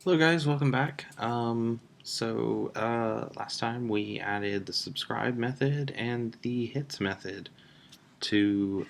Hello guys, welcome back. Last time we added the subscribe method and the hits method to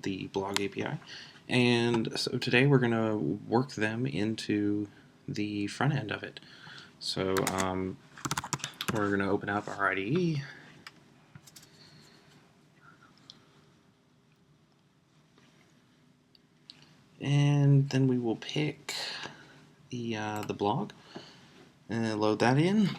the blog API. And so today we're going to work them into the front end of it. We're going to open up our IDE. And then we will pick the blog and load that in.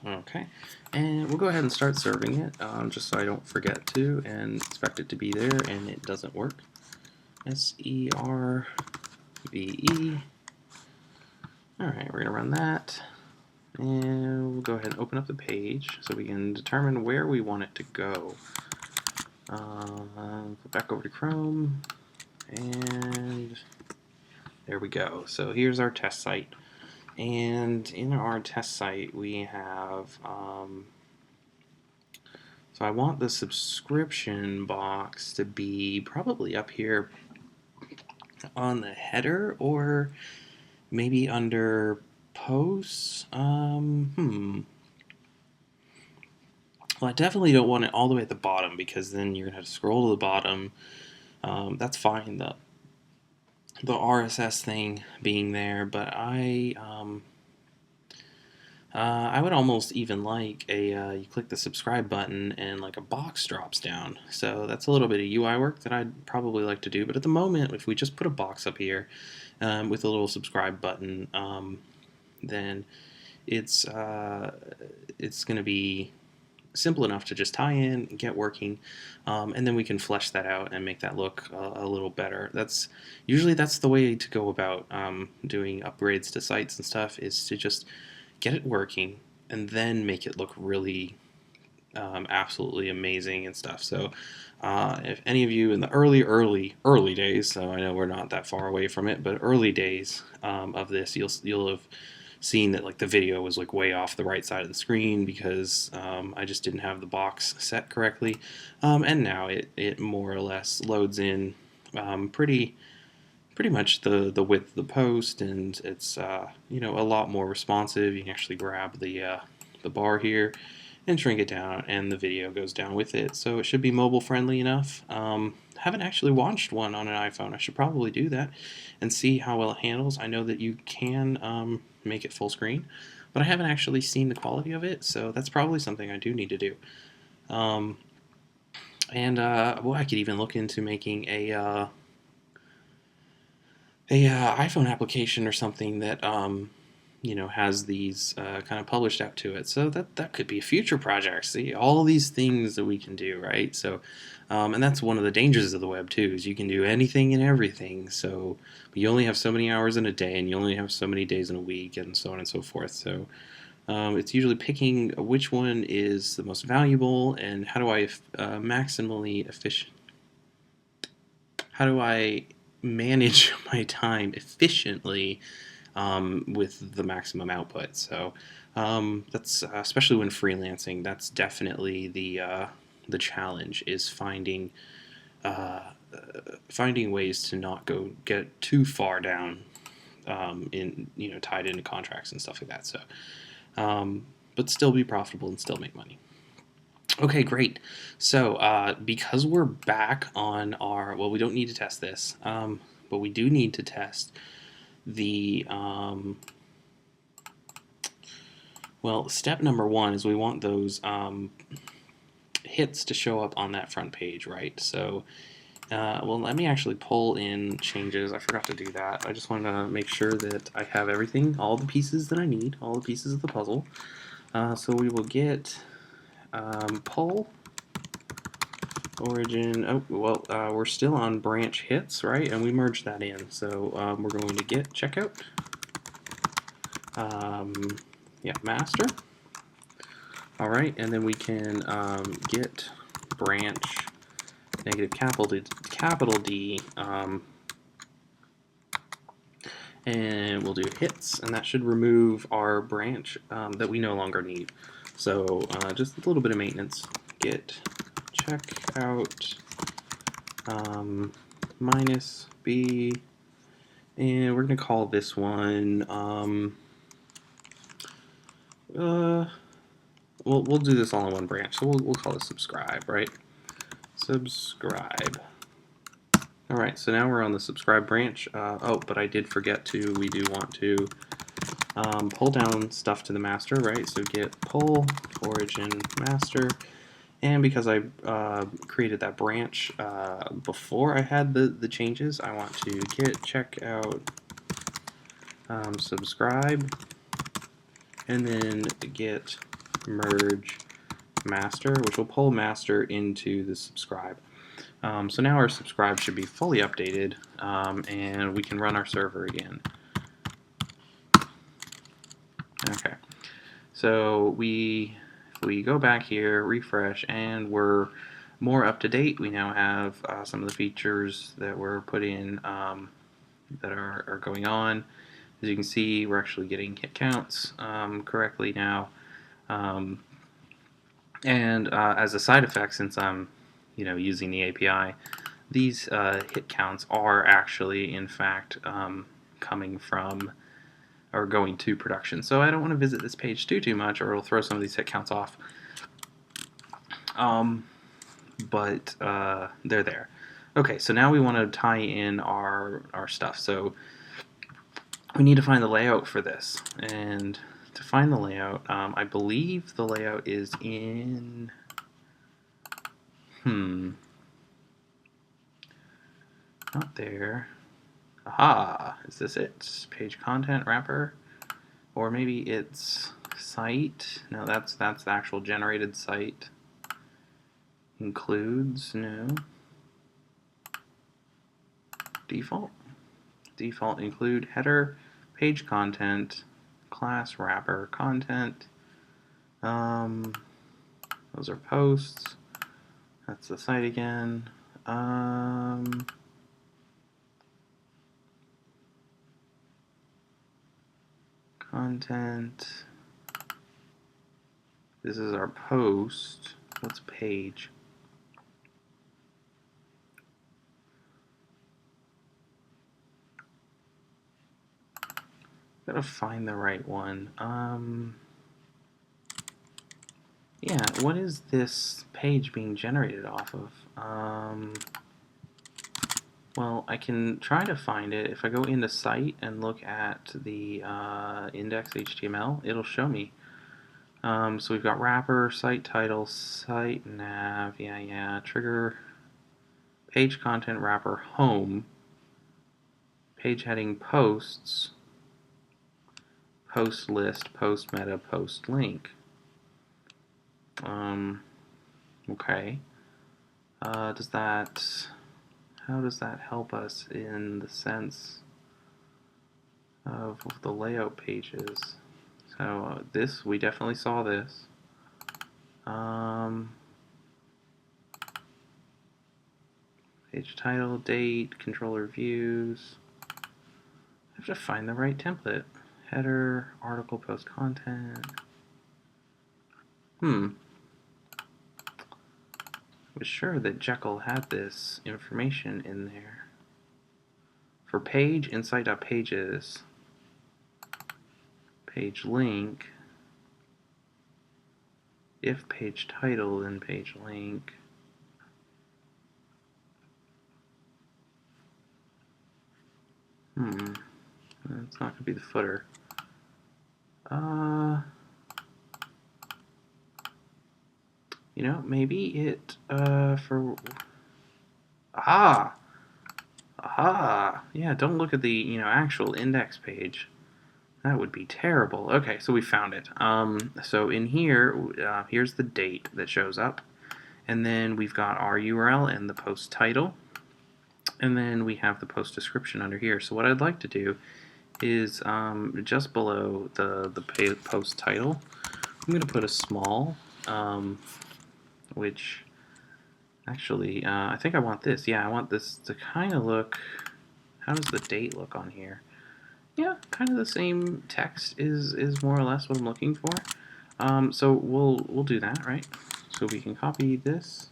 Okay, and we'll go ahead and start serving it, just so I don't forget to and expect it to be there and it doesn't work. SERVE. Alright, we're going to run that, and we'll go ahead and open up the page so we can determine where we want it to go. Go back over to Chrome, and there we go. So here's our test site. And in our test site, we have, so I want the subscription box to be probably up here on the header, or maybe under posts. Well, I definitely don't want it all the way at the bottom, because then you're gonna have to scroll to the bottom. That's fine, the RSS thing being there, but I would almost even like you click the subscribe button and like a box drops down. So that's a little bit of UI work that I'd probably like to do. But at the moment, if we just put a box up here with a little subscribe button, then it's going to be simple enough to just tie in, get working, and then we can flesh that out and make that look a little better. That's the way to go about doing upgrades to sites and stuff, is to just get it working and then make it look really absolutely amazing and stuff. So if any of you in the early days, so I know we're not that far away from it, but early days of this, you'll have seen that like the video was like way off the right side of the screen because I just didn't have the box set correctly, and now it more or less loads in pretty much the width of the post, and it's a lot more responsive. You can actually grab the bar here and shrink it down, and the video goes down with it. So it should be mobile friendly enough. Haven't actually watched one on an iPhone. I should probably do that and see how well it handles. I know that you can make it full screen, but I haven't actually seen the quality of it, so that's probably something I do need to do. Well, I could even look into making a iPhone application or something that has these kind of published out to it. So that could be a future project. See, all these things that we can do, right? So, and that's one of the dangers of the web too, is you can do anything and everything. So, but you only have so many hours in a day, and you only have so many days in a week, and so on and so forth. So, it's usually picking which one is the most valuable, and how do I maximally efficient. How do I manage my time efficiently with the maximum output? So that's especially when freelancing. That's definitely the challenge, is finding ways to not get too far down in tied into contracts and stuff like that. So, but still be profitable and still make money. Okay, great. So because we're back on our, well, we don't need to test this, but we do need to test the, well, step number one is we want those hits to show up on that front page, right? So, well, let me actually pull in changes. I forgot to do that. I just wanted to make sure that I have everything, all the pieces that I need, all the pieces of the puzzle. So we will get pull origin. Oh, well, we're still on branch hits, right? And we merged that in. So we're going to get checkout. Yeah, master. All right, and then we can get branch negative capital D, and we'll do hits, and that should remove our branch that we no longer need. So just a little bit of maintenance. Get checkout minus B And we're going to call this one, we'll do this all in one branch, so we'll call it subscribe, right? Subscribe. All right, so now we're on the subscribe branch. Oh, but I did forget to, we do want to pull down stuff to the master, right? So git pull origin master. And because I created that branch before I had the changes, I want to git check out subscribe, and then git merge master, which will pull master into the subscribe. So now our subscribe should be fully updated, and we can run our server again. Okay, so we go back here, refresh, and we're more up to date. We now have some of the features that were put in that are going on. As you can see, we're actually getting hit counts correctly now. And as a side effect, since I'm using the API, these hit counts are actually, in fact, coming from or going to production. So I don't want to visit this page too much, or it'll throw some of these hit counts off. But they're there. Okay, so now we want to tie in our stuff. So we need to find the layout for this. And to find the layout, I believe the layout is in... Not there. Aha! Is this it? Page content wrapper? Or maybe it's site? No, that's the actual generated site. Includes, no. Default include header, page content, class wrapper content. Those are posts. That's the site again. Content. This is our post. What's page? Gotta find the right one. Yeah, what is this page being generated off of? Well, I can try to find it. If I go into site and look at the index.html, it'll show me. So we've got wrapper, site title, site nav, trigger, page content wrapper, home, page heading, posts, post list, post meta, post link. Okay. How does that help us in the sense of the layout pages? So this, we definitely saw this. Page title, date, controller views. I have to find the right template. Header, article, post content. I was sure that Jekyll had this information in there. For page, insight.pages, page link, if page title, then page link. It's not going to be the footer. Maybe it, yeah, don't look at the, actual index page. That would be terrible. Okay, so we found it. So in here, here's the date that shows up. And then we've got our URL and the post title. And then we have the post description under here. So what I'd like to do is just below the post title, I'm going to put a small, which actually, I think I want this. Yeah, I want this to kind of look, how does the date look on here? Yeah, kind of the same text is more or less what I'm looking for. So we'll do that, right? So we can copy this,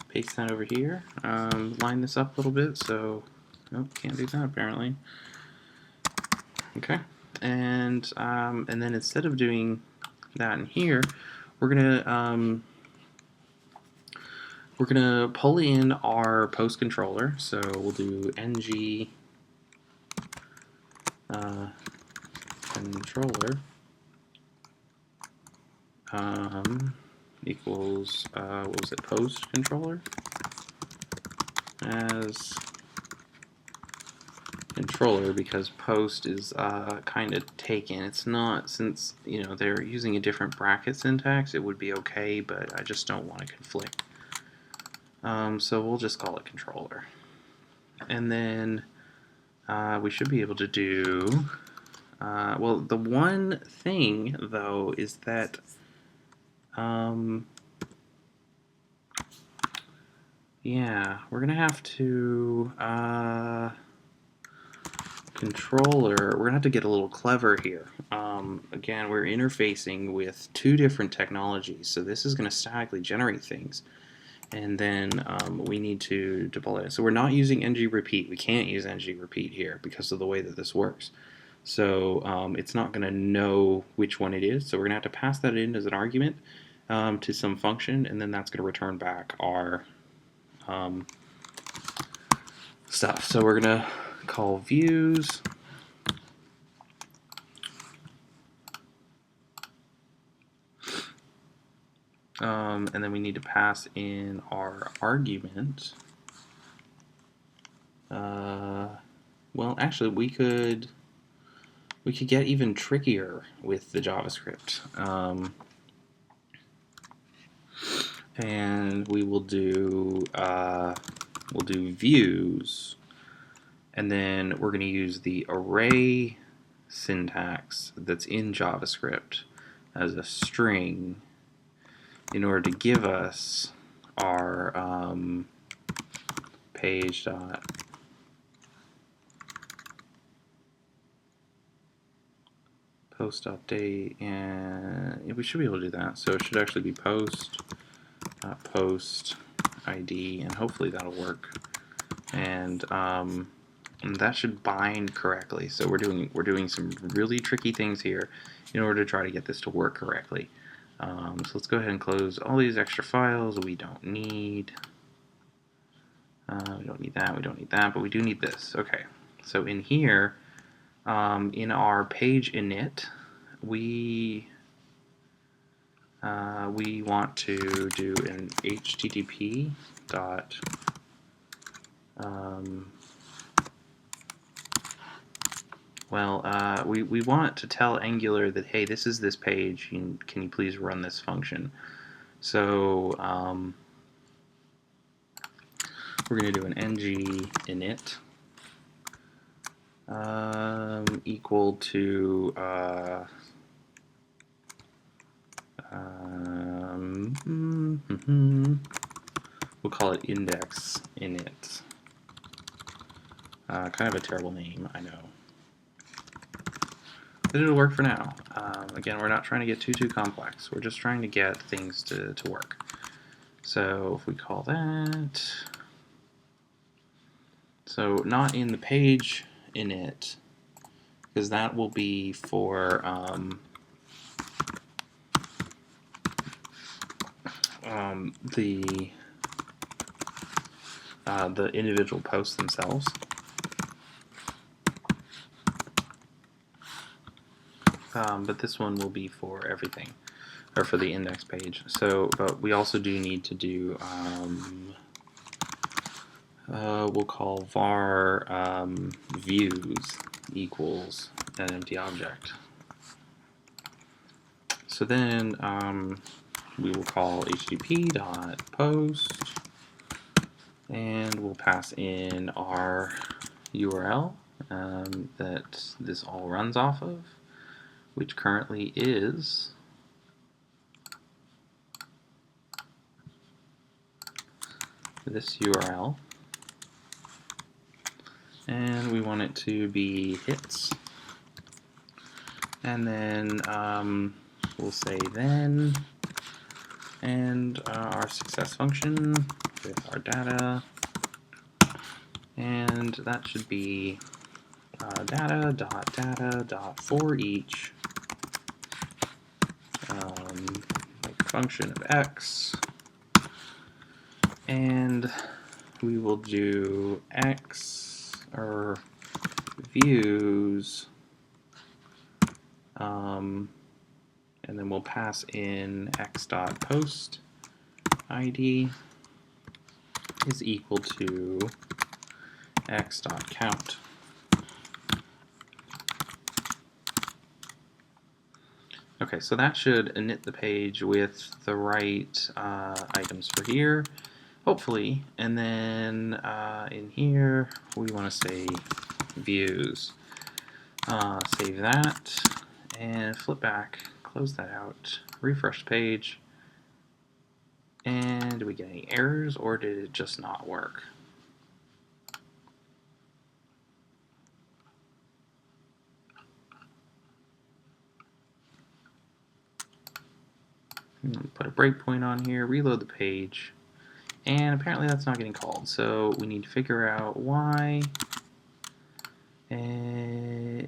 paste that over here, line this up a little bit. So, nope, can't do that apparently. Okay, and then instead of doing that in here, we're gonna pull in our post controller. So we'll do ng controller equals what was it, post controller as controller, because post is kind of taken. It's not, since they're using a different bracket syntax, it would be okay, but I just don't want to conflict. So we'll just call it controller, and then we should be able to do well, the one thing though is that yeah, we're gonna have to controller, we're gonna have to get a little clever here. Again, we're interfacing with two different technologies, so this is gonna statically generate things, and then we need to deploy it. So we're not using ng repeat. We can't use ng repeat here because of the way that this works. So it's not going to know which one it is. So we're going to have to pass that in as an argument to some function, and then that's going to return back our stuff. So we're going to call views. And then we need to pass in our argument. Well, actually, we could get even trickier with the JavaScript. And we will do we'll do views, and then we're going to use the array syntax that's in JavaScript as a string in order to give us our page dot post update, and we should be able to do that. So it should actually be post ID, and hopefully that'll work. And that should bind correctly. So we're doing some really tricky things here in order to try to get this to work correctly. So let's go ahead and close all these extra files we don't need. We don't need that, we don't need that, but we do need this. Okay, so in here, in our page init, we want to do an HTTP dot we want to tell Angular that, hey, this is this page, can you please run this function? So we're going to do an ng init equal to we'll call it index init. Kind of a terrible name, I know, but it'll work for now. Again, we're not trying to get too complex. We're just trying to get things to work. So if we call that, so not in the page init, because that will be for the individual posts themselves. But this one will be for everything, or for the index page. So, but we also do need to do, we'll call var views equals an empty object. So then we will call http.post, and we'll pass in our URL that this all runs off of, which currently is this URL, and we want it to be hits, and then we'll say then, and our success function with our data, and that should be for each like function of x, and we will do x or views, and then we'll pass in x.post id is equal to x.count. Okay, so that should init the page with the right items for here, hopefully, and then in here we want to say views. Save that and flip back, close that out, refresh the page, and did we get any errors or did it just not work? Put a breakpoint on here, reload the page, and apparently that's not getting called, so we need to figure out why.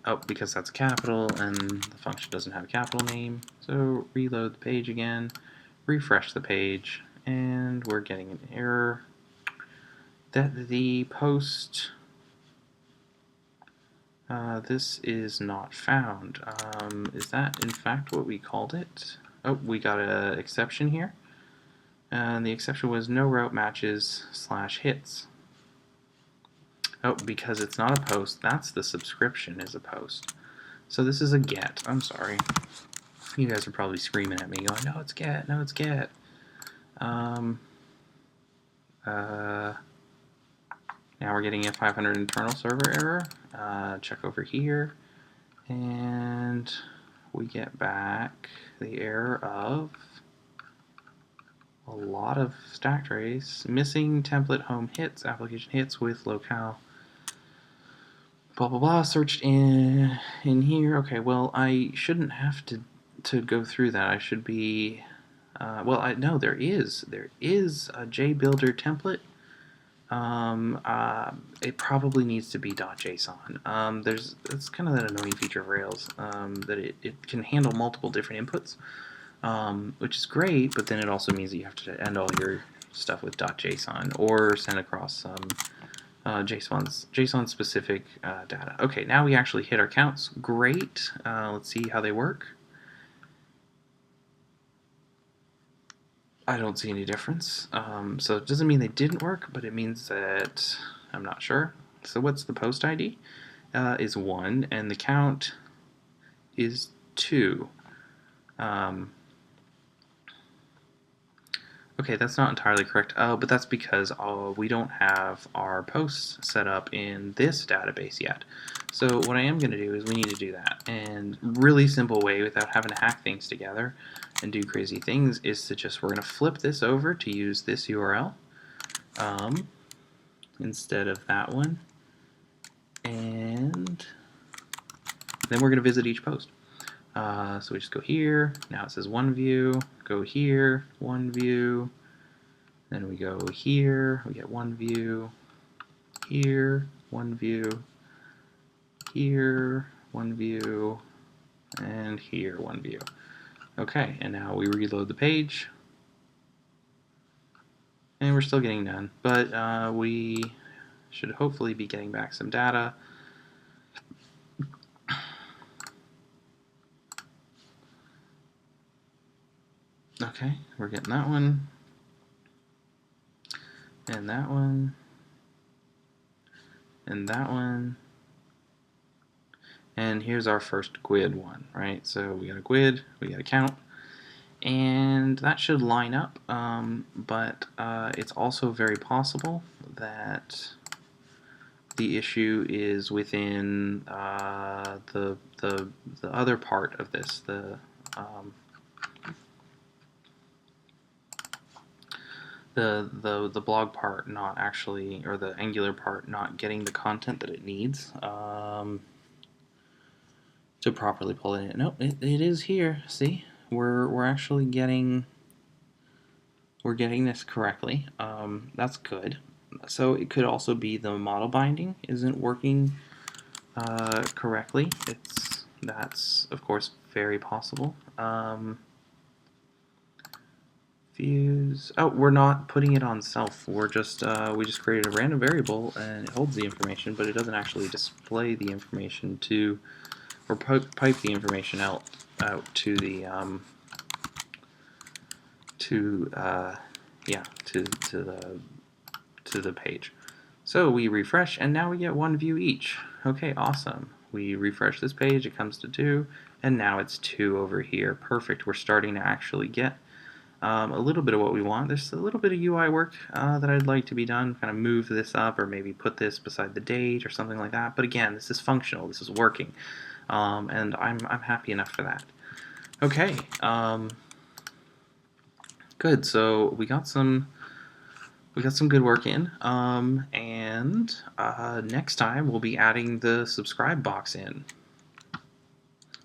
Oh, because that's a capital and the function doesn't have a capital name. So reload the page again, refresh the page, and we're getting an error that the post, this is not found. Is that in fact what we called it? Oh, we got an exception here. And the exception was no route matches / hits. Oh, because it's not a post, that's the subscription is a post. So this is a get. I'm sorry. You guys are probably screaming at me going, no, it's get, no, it's get. Now we're getting a 500 internal server error. Check over here, and we get back the error of a lot of stack trace, missing template home hits, application hits with locale, blah blah blah, searched in here. Okay, well I shouldn't have to go through that. I should be, well I know there is a JBuilder template. It probably needs to be .json. It's kind of that annoying feature of Rails, that it can handle multiple different inputs, which is great, but then it also means that you have to end all your stuff with .json or send across some JSON specific data. Okay, now we actually hit our counts. Great. Let's see how they work. I don't see any difference. So it doesn't mean they didn't work, but it means that I'm not sure. So what's the post ID? Is 1, and the count is 2. Okay, that's not entirely correct. Oh, but that's because we don't have our posts set up in this database yet. So what I am going to do is we need to do that. And really simple way without having to hack things together and do crazy things is to just, we're going to flip this over to use this URL instead of that one. And then we're going to visit each post. So we just go here, now it says one view, go here, one view, then we go here, we get one view, here, one view, here, one view, and here, one view. Okay, and now we reload the page, and we're still getting none, but we should hopefully be getting back some data. Okay, we're getting that one, and that one, and that one, and here's our first GUID one, right? So we got a GUID, we got a count, and that should line up, but it's also very possible that the issue is within the other part of this, the blog part not actually, or the Angular part not getting the content that it needs to properly pull it in. Nope, it is here. See, we're actually getting this correctly. That's good. So it could also be the model binding isn't working correctly. That's of course very possible. Views. Oh, we're not putting it on self. We're just we just created a random variable and it holds the information, but it doesn't actually display the information to, or pipe the information out to the yeah, to the page. So we refresh, and now we get one view each. Okay, awesome. We refresh this page, it comes to 2, and now it's 2 over here. Perfect. We're starting to actually get a little bit of what we want. There's a little bit of UI work that I'd like to be done. Kind of move this up, or maybe put this beside the date or something like that. But again, this is functional. This is working, and I'm happy enough for that. Okay. Good. So we got some good work in, and next time we'll be adding the subscribe box in.